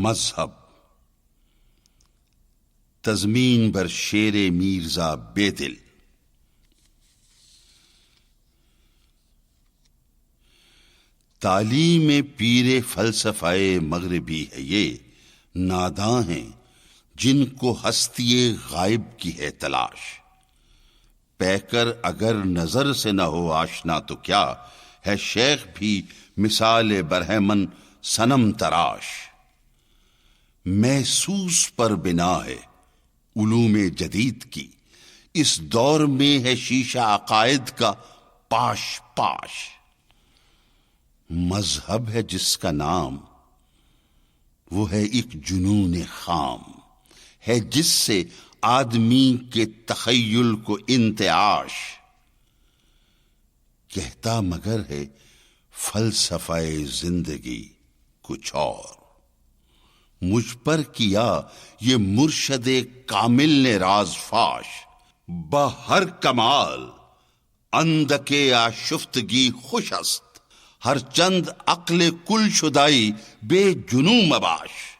مذہب تضمین بر شیر میرزا بے دل۔ تعلیم پیر فلسفہ مغربی ہے یہ، ناداں ہیں جن کو ہستی غائب کی ہے تلاش۔ پہ کر اگر نظر سے نہ ہو آشنا تو کیا ہے شیخ بھی مثال برہمن صنم تراش۔ محسوس پر بنا ہے علوم جدید کی، اس دور میں ہے شیشہ عقائد کا پاش پاش۔ مذہب ہے جس کا نام، وہ ہے ایک جنون خام، ہے جس سے آدمی کے تخیل کو انتعاش۔ کہتا مگر ہے فلسفہ زندگی کچھ اور، مجھ پر کیا یہ مرشد کامل نے راز فاش۔ بہر کمال اندکے آشفتگی خوش است، ہر چند عقل کل شدائی بے جنوں مباش۔